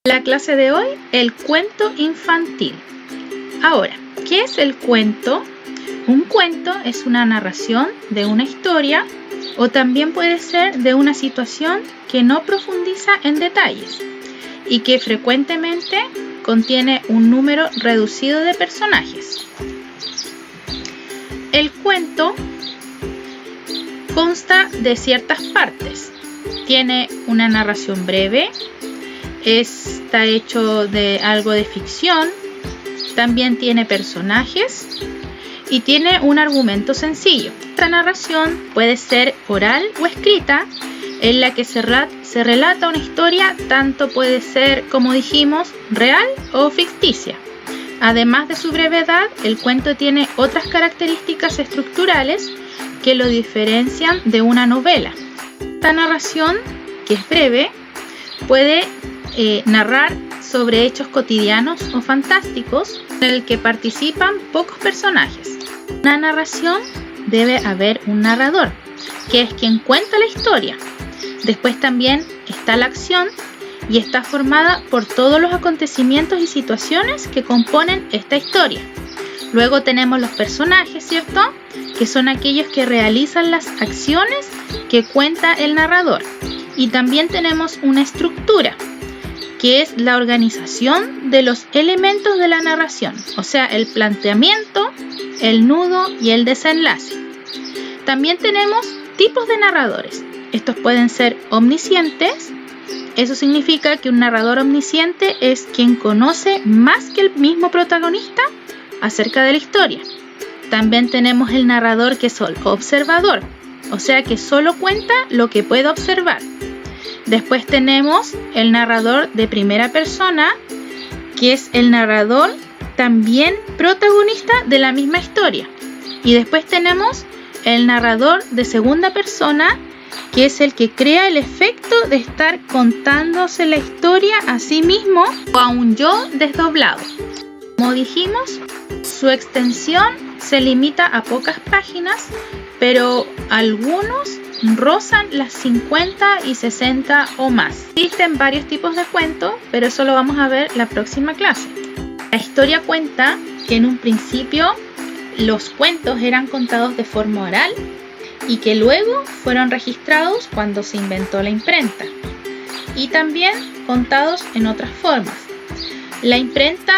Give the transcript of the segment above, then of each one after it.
La clase de hoy, el cuento infantil. Ahora, ¿qué es el cuento? Un cuento es una narración de una historia o también puede ser de una situación que no profundiza en detalles y que frecuentemente contiene un número reducido de personajes. El cuento consta de ciertas partes. Tiene una narración breve, está hecho de algo de ficción, también tiene personajes y tiene un argumento sencillo. Esta narración puede ser oral o escrita, en la que se relata una historia, tanto puede ser, como dijimos, real o ficticia. Además de su brevedad, el cuento tiene otras características estructurales que lo diferencian de una novela. Esta narración, que es breve, puede narrar sobre hechos cotidianos o fantásticos en el que participan pocos personajes. En una narración debe haber un narrador, que es quien cuenta la historia. Después también está la acción y está formada por todos los acontecimientos y situaciones que componen esta historia. Luego tenemos los personajes, ¿cierto? Que son aquellos que realizan las acciones que cuenta el narrador. Y también tenemos una estructura, que es la organización de los elementos de la narración, o sea, el planteamiento, el nudo y el desenlace. También tenemos tipos de narradores. Estos pueden ser omniscientes. Eso significa que un narrador omnisciente es quien conoce más que el mismo protagonista acerca de la historia. También tenemos el narrador que es observador, o sea que solo cuenta lo que puede observar. Después tenemos el narrador de primera persona, que es el narrador también protagonista de la misma historia. Y después tenemos el narrador de segunda persona, que es el que crea el efecto de estar contándose la historia a sí mismo o a un yo desdoblado. Como dijimos, su extensión se limita a pocas páginas, pero algunos rozan las 50 y 60 o más. Existen varios tipos de cuentos, pero eso lo vamos a ver la próxima clase. La historia cuenta que en un principio los cuentos eran contados de forma oral y que luego fueron registrados cuando se inventó la imprenta, y también contados en otras formas. La imprenta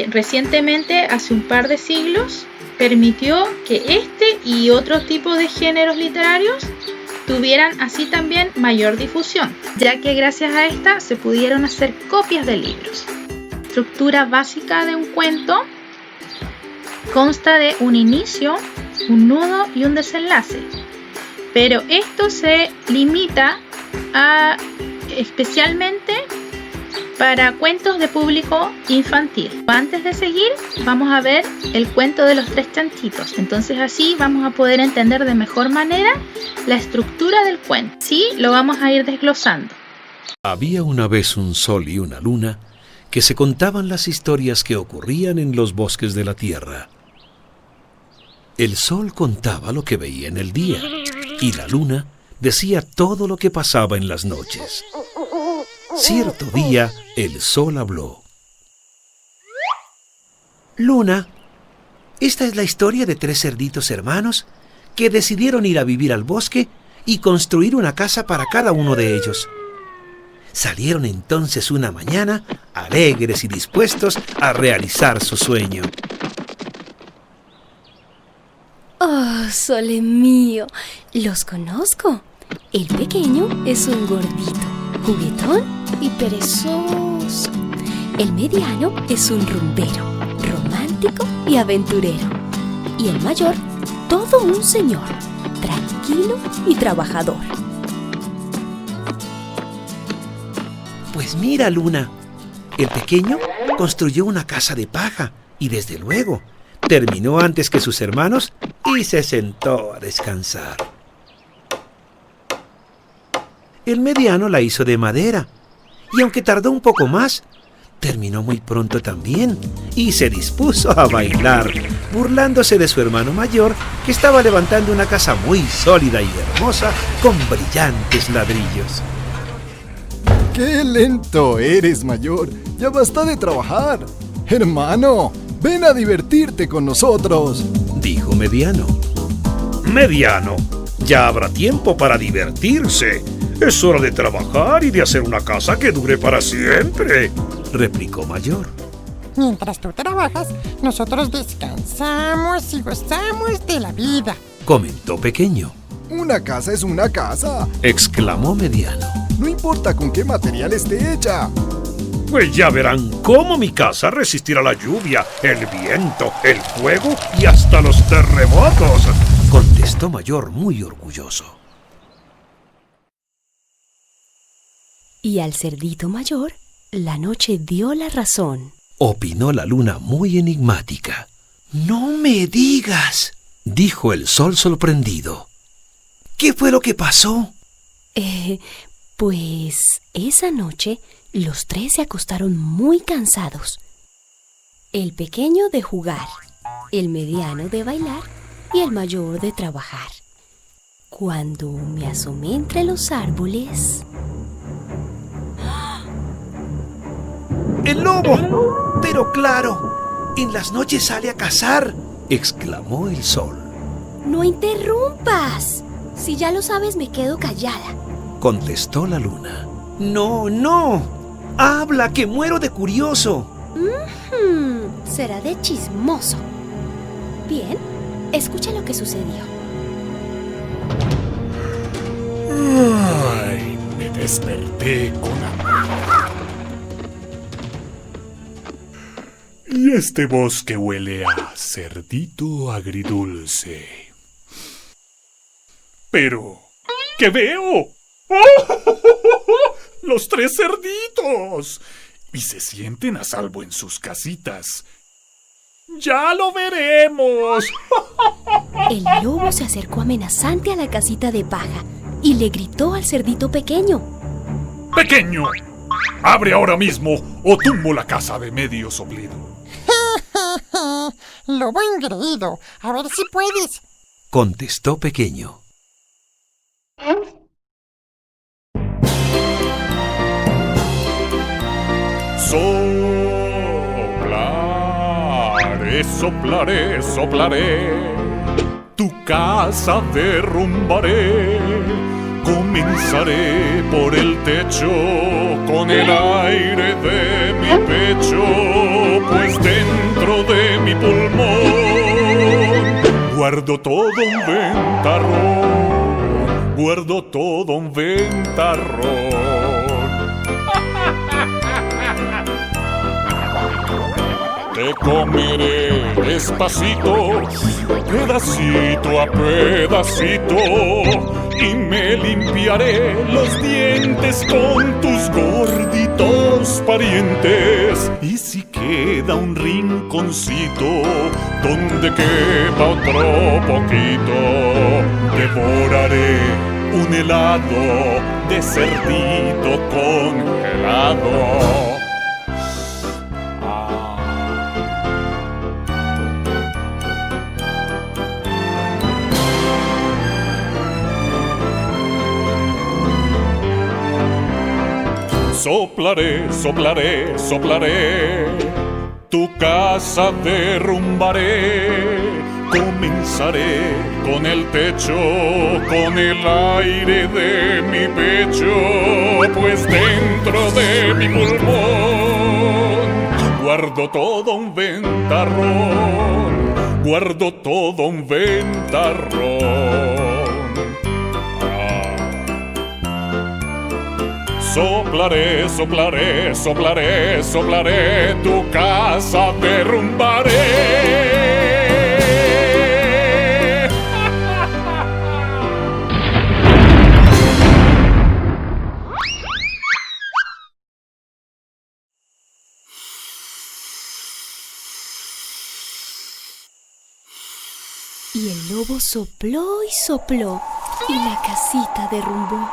recientemente, hace un par de siglos, permitió que este y otro tipo de géneros literarios tuvieran así también mayor difusión, ya que gracias a esta se pudieron hacer copias de libros. La estructura básica de un cuento consta de un inicio, un nudo y un desenlace, pero esto se limita especialmente para cuentos de público infantil. Antes de seguir, vamos a ver el cuento de los tres chanchitos. Entonces así vamos a poder entender de mejor manera la estructura del cuento. Sí, lo vamos a ir desglosando. Había una vez un sol y una luna que se contaban las historias que ocurrían en los bosques de la tierra. El sol contaba lo que veía en el día y la luna decía todo lo que pasaba en las noches. Cierto día, el sol habló. Luna, esta es la historia de 3 cerditos hermanos que decidieron ir a vivir al bosque y construir una casa para cada uno de ellos. Salieron entonces una mañana, alegres y dispuestos a realizar su sueño. ¡Oh, sole mío! Los conozco. El pequeño es un gordito, juguetón y perezoso. El mediano es un rumbero, romántico y aventurero. Y el mayor, todo un señor, tranquilo y trabajador. Pues mira, Luna, el pequeño construyó una casa de paja y desde luego terminó antes que sus hermanos y se sentó a descansar. El mediano la hizo de madera y aunque tardó un poco más, terminó muy pronto también y se dispuso a bailar, burlándose de su hermano mayor, que estaba levantando una casa muy sólida y hermosa con brillantes ladrillos. ¡Qué lento eres, mayor! ¡Ya basta de trabajar! Hermano, ven a divertirte con nosotros, dijo Mediano. Mediano, ya habrá tiempo para divertirse. Es hora de trabajar y de hacer una casa que dure para siempre, replicó Mayor. Mientras tú trabajas, nosotros descansamos y gozamos de la vida, comentó Pequeño. Una casa es una casa, exclamó Mediano. No importa con qué material esté hecha. Pues ya verán cómo mi casa resistirá la lluvia, el viento, el fuego y hasta los terremotos, contestó Mayor muy orgulloso. Y al cerdito mayor, la noche dio la razón, opinó la luna muy enigmática. No me digas, dijo el sol sorprendido. ¿Qué fue lo que pasó? Pues esa noche los tres se acostaron muy cansados. El pequeño de jugar, el mediano de bailar y el mayor de trabajar. Cuando me asomé entre los árboles... ¡El lobo! Pero claro, en las noches sale a cazar, exclamó el sol. ¡No interrumpas! Si ya lo sabes, me quedo callada, contestó la luna. No, no. Habla, que muero de curioso. Será de chismoso. Bien, escucha lo que sucedió. Ay, me desperté con hambre. Y este bosque huele a cerdito agridulce. Pero, ¿qué veo? ¡Los tres cerditos! Y se sienten a salvo en sus casitas. ¡Ya lo veremos! El lobo se acercó amenazante a la casita de paja y le gritó al cerdito pequeño. ¡Pequeño! ¡Abre ahora mismo o tumbo la casa de medio soplido! Lobo engreído, a ver si puedes, contestó Pequeño. Soplaré, soplaré, soplaré, tu casa derrumbaré. Comenzaré por el techo, con el aire de mi pecho, pues dentro de mi pulmón guardo todo un ventarrón, guardo todo un ventarrón. Te comeré despacito, pedacito a pedacito, y me limpiaré los dientes con tus gorditos parientes. Y si queda un rinconcito donde quepa otro poquito, devoraré un helado de cerdito congelado. Soplaré, soplaré, soplaré, tu casa derrumbaré. Comenzaré con el techo, con el aire de mi pecho, pues dentro de mi pulmón guardo todo un ventarrón, guardo todo un ventarrón. Soplaré, soplaré, soplaré, soplaré, tu casa derrumbaré. Y el lobo sopló y sopló, y la casita derrumbó.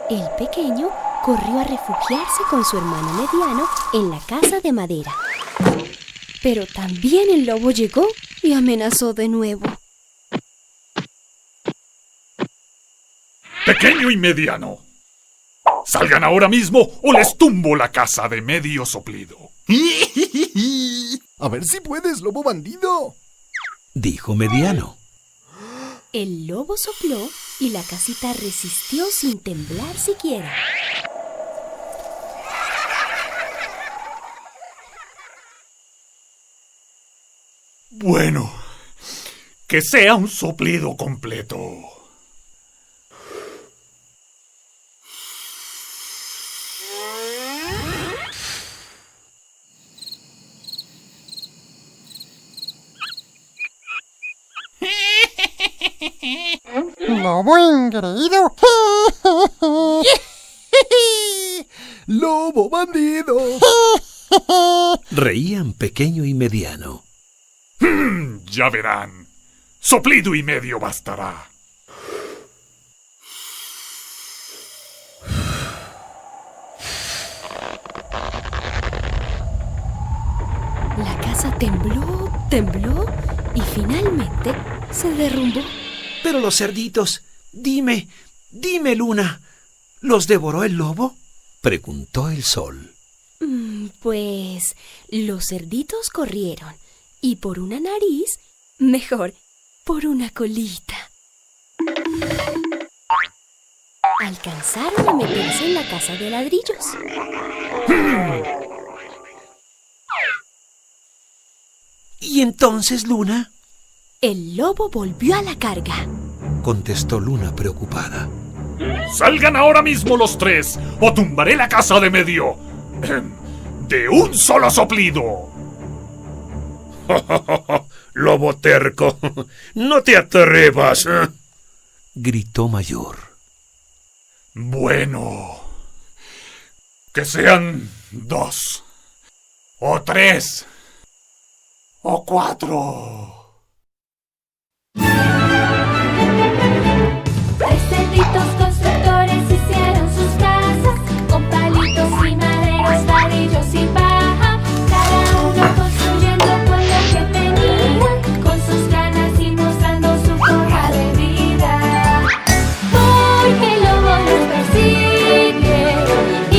El pequeño corrió a refugiarse con su hermano mediano en la casa de madera. Pero también el lobo llegó y amenazó de nuevo. Pequeño y mediano, Salgan ahora mismo o les tumbo la casa de medio soplido. A ver si puedes, lobo bandido. dijo Mediano. El lobo sopló y la casita resistió sin temblar siquiera. Bueno, que sea un soplido completo. Lobo engreído. Lobo bandido. Reían Pequeño y Mediano. Ya verán. Soplido y medio bastará. La casa tembló, tembló y finalmente se derrumbó. Pero los cerditos, dime, Luna, ¿los devoró el lobo? Preguntó el sol. Pues los cerditos corrieron y por una nariz, mejor, por una colita. Alcanzaron a meterse en la casa de ladrillos. ¿Y entonces, Luna? El lobo volvió a la carga. Contestó Luna preocupada. Salgan ahora mismo los tres o tumbaré la casa de medio. De un solo soplido. Lobo terco, no te atrevas. Gritó Mayor. Bueno, que sean 2, o 3, o 4. Tres cerditos constructores hicieron sus casas con palitos y maderas, ladrillos y paja. Cada uno construyendo con lo que tenía, con sus ganas y mostrando su forma de vida. Porque el lobo los persigue y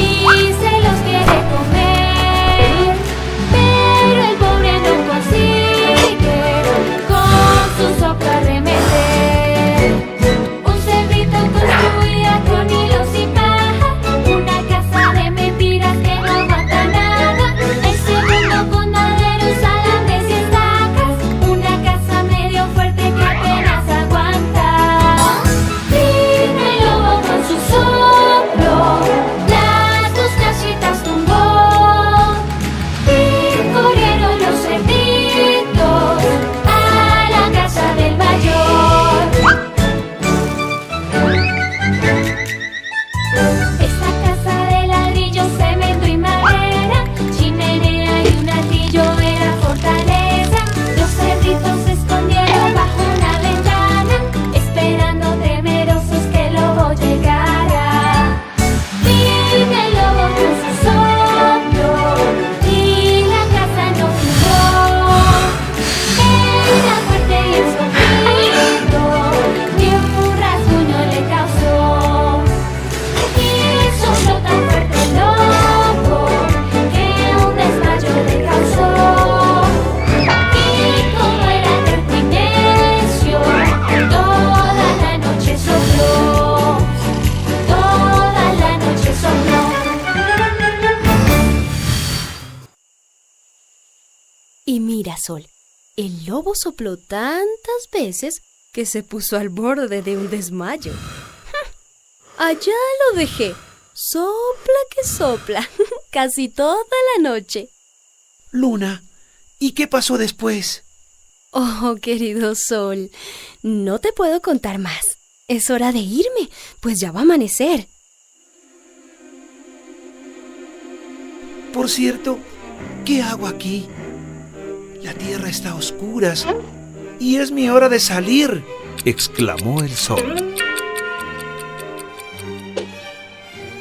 se los quiere comer, pero el pobre no consigue con su soplo arremeter. Un cerdito construía con hilos y paja una casa de mentiras que no aguanta nada. El segundo con maderos, alambres y estacas, una casa medio fuerte que apenas aguanta. Vino el lobo con su soplo, las dos casitas tumbó y corrieron los cerditos a la casa del mayor. Esta casa de ladrillo, cemento y madera, chimenea y un altillo era fortaleza. Los cerditos se escondieron bajo una ventana, esperando temerosos que el lobo llegara. Vino el lobo con su soplo y la casa no tumbó. Era fuerte y el soplido ni un rasguño le causó. Y sopló tan fuerte el lobo que un desmayo le causó. Y como era terco y necio, toda la noche sopló. Toda la noche sopló. Y mira, Sol, el lobo sopló tantas veces que se puso al borde de un desmayo. Allá lo dejé. Sopla que sopla, casi toda la noche. Luna, ¿y qué pasó después? Oh, querido Sol, no te puedo contar más. Es hora de irme, pues ya va a amanecer. Por cierto, ¿qué hago aquí? La tierra está a oscuras y es mi hora de salir, exclamó el sol.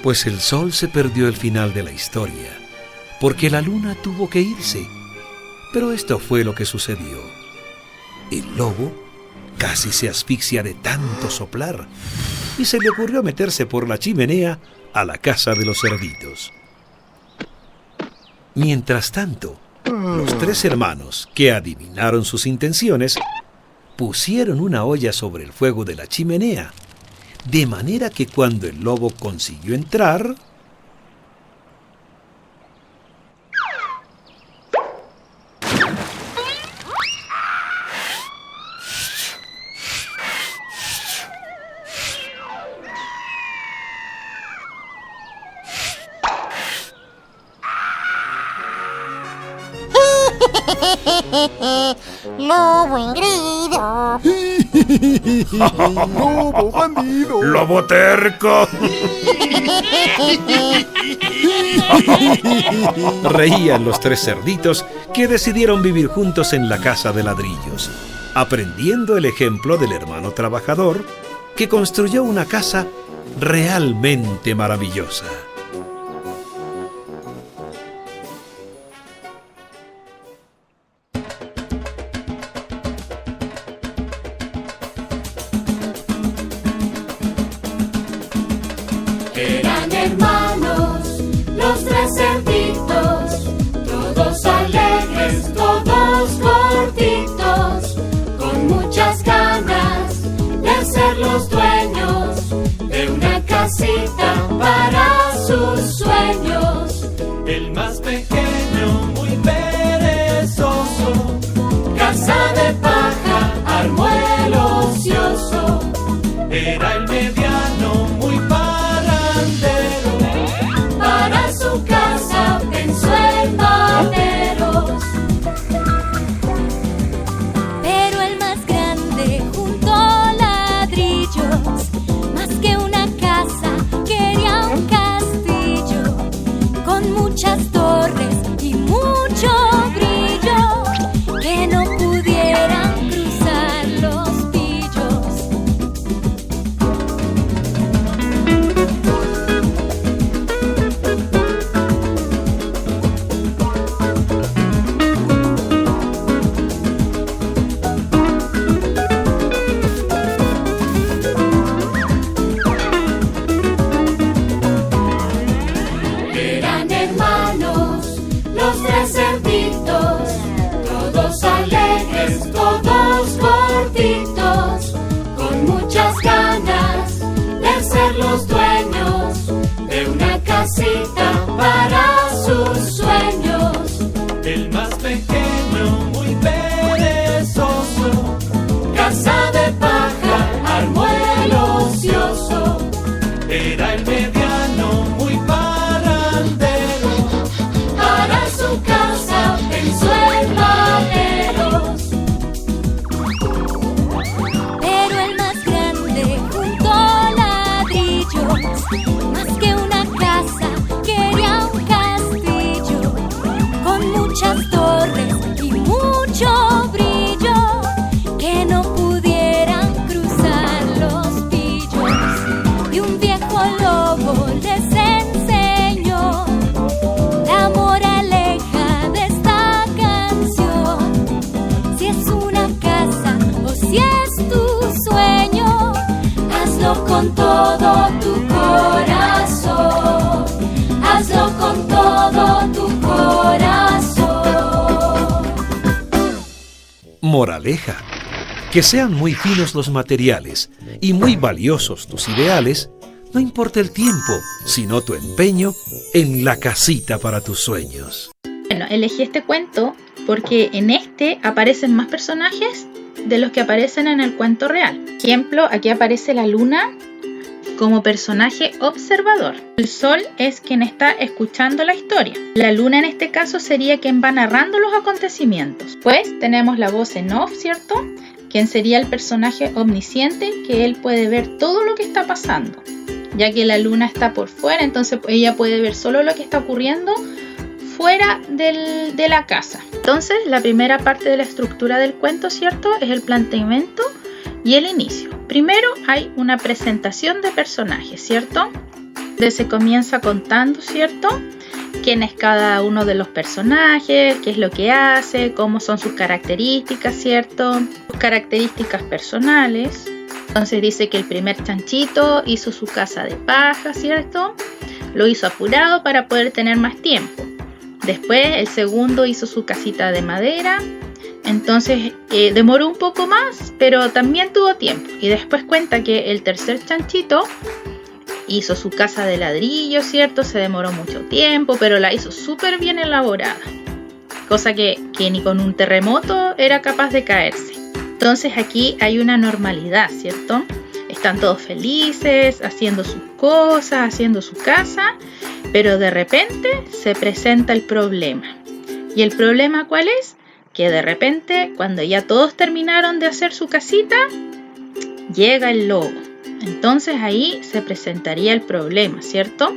Pues el sol se perdió el final de la historia, porque la luna tuvo que irse. Pero esto fue lo que sucedió. El lobo casi se asfixia de tanto soplar y se le ocurrió meterse por la chimenea a la casa de los cerditos. Mientras tanto, los 3 hermanos, que adivinaron sus intenciones, pusieron una olla sobre el fuego de la chimenea, de manera que cuando el lobo consiguió entrar, Lobo engreído. ¡Lobo bandido! ¡Lobo terco! reían los 3 cerditos que decidieron vivir juntos en la casa de ladrillos, aprendiendo el ejemplo del hermano trabajador que construyó una casa realmente maravillosa. Eran hermanos, los 3 cerditos, todos alegres, todos cortitos, con muchas ganas de ser los dueños de una casita para sus sueños. El más pequeño, muy perezoso, Casa de paja armó el ocioso. era el mediano, muy parrandero. Para su casa pensó en maderos. Pero el más grande juntó ladrillos, más que una casa quería un castillo, con muchas torres y mucho brillo, que no pudieran cruzar los pillos. Eran hermanos, los 3 cerditos, todos alegres, todos cortitos, con muchas ganas de ser los dueños de una casita para sus sueños. El más pequeño, muy perezoso, Casa de paja armó el ocioso. era el mediano, muy parrandero. Para su casa pensó en maderos. Pero el más grande juntó ladrillos, más que una casa quería un castillo, con muchas torres y mucho brillo, que no pudieran cruzar los pillos. Y un viejo lobo les enseñó la moraleja de esta canción: si es una casa o si es tu sueño, hazlo con todo tu corazón. Hazlo con todo tu corazón. Moraleja: que sean muy finos los materiales y muy valiosos tus ideales, no importa el tiempo, sino tu empeño en la casita para tus sueños. Bueno, elegí este cuento porque en este aparecen más personajes de los que aparecen en el cuento real. Ejemplo, aquí aparece la luna como personaje observador. El sol es quien está escuchando la historia. La luna en este caso sería quien va narrando los acontecimientos. Pues tenemos la voz en off, ¿cierto? Quien sería el personaje omnisciente, que él puede ver todo lo que está pasando. Ya que la luna está por fuera, entonces ella puede ver solo lo que está ocurriendo fuera de la casa. Entonces, la primera parte de la estructura del cuento, ¿cierto?, es el planteamiento y el inicio. Primero hay una presentación de personajes, ¿cierto?, donde se comienza contando, ¿cierto?, quién es cada uno de los personajes, qué es lo que hace, cómo son sus características, ¿cierto?, sus características personales. Entonces dice que el primer chanchito hizo su casa de paja, ¿cierto? lo hizo apurado para poder tener más tiempo. Después el segundo hizo su casita de madera. Entonces demoró un poco más, pero también tuvo tiempo. Y después cuenta que el tercer chanchito hizo su casa de ladrillo, ¿cierto? Se demoró mucho tiempo, pero la hizo súper bien elaborada. Cosa que ni con un terremoto era capaz de caerse. Entonces aquí hay una normalidad, ¿cierto? Están todos felices, haciendo sus cosas, haciendo su casa, pero de repente se presenta el problema. ¿Y el problema cuál es? Que de repente, cuando ya todos terminaron de hacer su casita, llega el lobo. Entonces ahí se presentaría el problema, ¿cierto?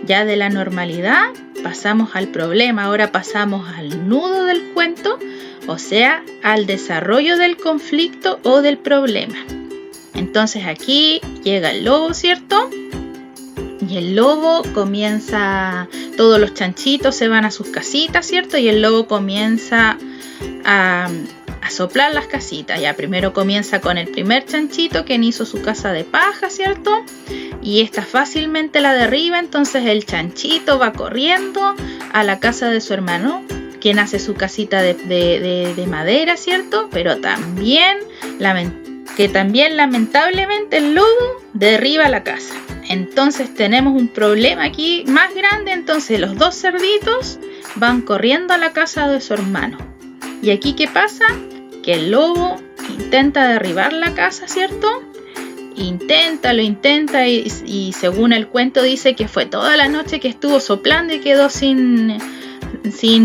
Ya de la normalidad pasamos al problema, ahora pasamos al nudo del cuento, o sea, al desarrollo del conflicto o del problema. Entonces aquí llega el lobo, ¿cierto? Y el lobo comienza, todos los chanchitos se van a sus casitas, ¿cierto? Y el lobo comienza a soplar las casitas. Ya primero comienza con el primer chanchito, quien hizo su casa de paja, ¿cierto? Y esta fácilmente la derriba, entonces el chanchito va corriendo a la casa de su hermano, quien hace su casita de madera, ¿cierto? Pero también lamentablemente el lobo derriba la casa. Entonces tenemos un problema aquí más grande. Entonces los dos cerditos van corriendo a la casa de su hermano. Y aquí ¿qué pasa? Que el lobo intenta derribar la casa, ¿cierto? Lo intenta y según el cuento dice que fue toda la noche que estuvo soplando y quedó sin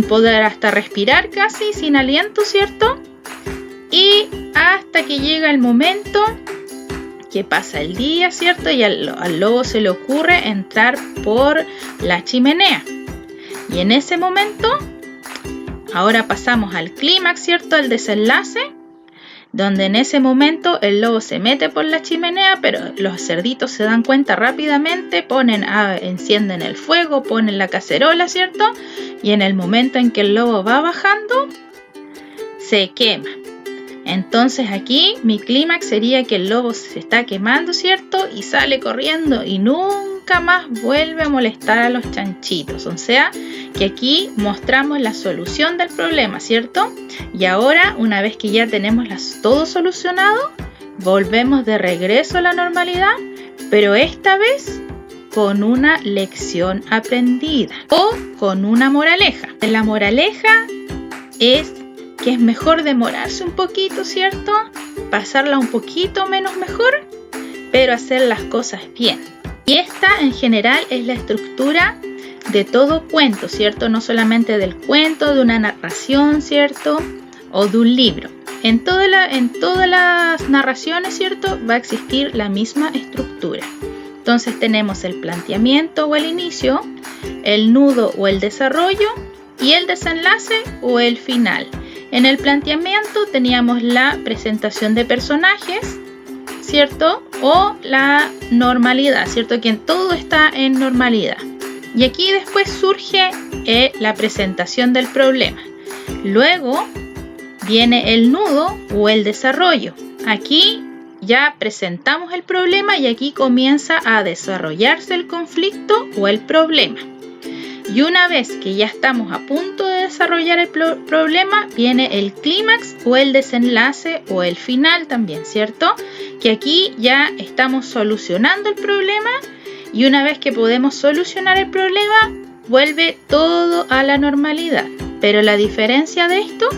poder hasta respirar casi, sin aliento, ¿cierto? Y hasta que llega el momento que pasa el día, ¿cierto? Y al lobo se le ocurre entrar por la chimenea. Y en ese momento, ahora pasamos al clímax, ¿cierto? Al desenlace, donde en ese momento el lobo se mete por la chimenea, pero los cerditos se dan cuenta rápidamente, encienden el fuego, ponen la cacerola, ¿cierto? Y en el momento en que el lobo va bajando, se quema. Entonces aquí mi clímax sería que el lobo se está quemando, ¿cierto? Y sale corriendo y nunca más vuelve a molestar a los chanchitos. O sea, que aquí mostramos la solución del problema, ¿cierto? Y ahora, una vez que ya tenemos todo solucionado, volvemos de regreso a la normalidad, pero esta vez con una lección aprendida o con una moraleja. La moraleja es que es mejor demorarse un poquito, ¿cierto? Pasarla un poquito menos mejor, pero hacer las cosas bien. Y esta en general es la estructura de todo cuento, ¿cierto? No solamente del cuento, de una narración, ¿cierto? O de un libro. En todas las narraciones, ¿cierto? Va a existir la misma estructura. Entonces tenemos el planteamiento o el inicio, el nudo o el desarrollo y el desenlace o el final. En el planteamiento teníamos la presentación de personajes, ¿cierto? O la normalidad, ¿cierto? Que todo está en normalidad. Y aquí después surge la presentación del problema. Luego viene el nudo o el desarrollo. Aquí ya presentamos el problema y aquí comienza a desarrollarse el conflicto o el problema. Y una vez que ya estamos a punto de desarrollar el problema, viene el clímax o el desenlace o el final también, ¿cierto? Que aquí ya estamos solucionando el problema y una vez que podemos solucionar el problema, vuelve todo a la normalidad. Pero la diferencia de esto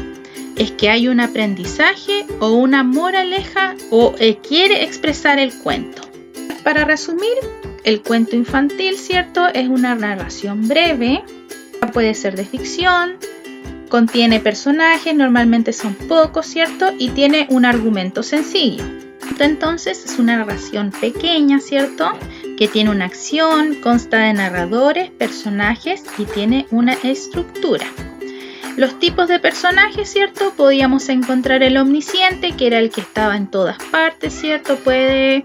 es que hay un aprendizaje o una moraleja o quiere expresar el cuento. Para resumir, el cuento infantil, ¿cierto? Es una narración breve, puede ser de ficción, contiene personajes, normalmente son pocos, ¿cierto? Y tiene un argumento sencillo. Entonces es una narración pequeña, ¿cierto? Que tiene una acción, consta de narradores, personajes y tiene una estructura. Los tipos de personajes, ¿cierto? Podíamos encontrar el omnisciente, que era el que estaba en todas partes, ¿cierto? Es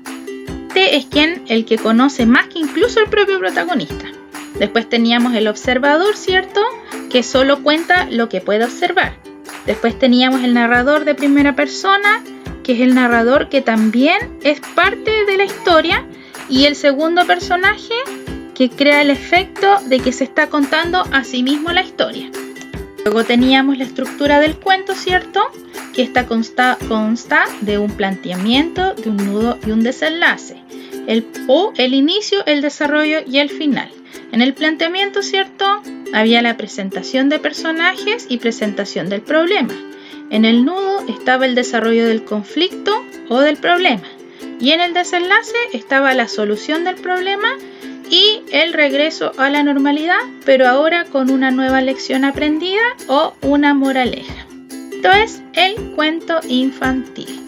el que conoce más que incluso el propio protagonista. Después teníamos el observador, ¿cierto? Que solo cuenta lo que puede observar. Después teníamos el narrador de primera persona, que es el narrador que también es parte de la historia. Y el segundo personaje que crea el efecto de que se está contando a sí mismo la historia. Luego teníamos la estructura del cuento, ¿cierto? Que esta consta de un planteamiento, de un nudo y un desenlace. El inicio, el desarrollo y el final. En el planteamiento, ¿cierto? Había la presentación de personajes y presentación del problema. En el nudo estaba el desarrollo del conflicto o del problema. Y en el desenlace estaba la solución del problema y el regreso a la normalidad, pero ahora con una nueva lección aprendida o una moraleja. Esto es el cuento infantil.